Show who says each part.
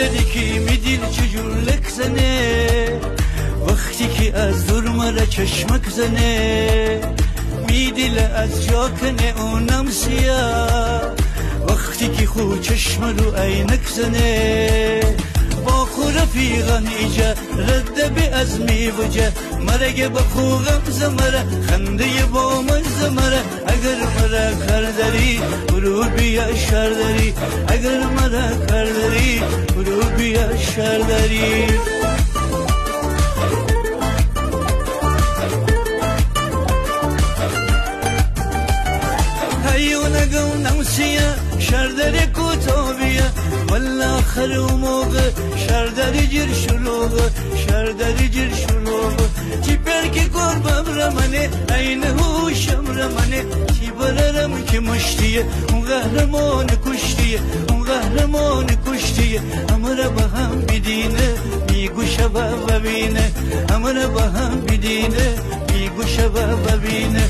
Speaker 1: dedi ki midil çocuk zane وقتی که از دور مرا چشمک زنه میدل از جا کنه اونم سیاه وقتی که خو چشم رو عینک زنه با خو رفیقان ایجا رد بی از میوجه مرگه با خو غمزه مره خنده با مزه مره اگر مرا کار داری برو بیا شر داری اگر مرا کار داری برو بیا شر داری شردری کوتابیه ولی آخر موقع شردری جر شلوغه شردری جر شلوغه چی برکی قربم رمانه این هوشم رمانه چی بررم که مشتیه اون قهرمان کشتیه اون قهرمان کشتیه امره با هم بدینه میگو شبه ببینه امره با هم بدینه میگو شبه ببینه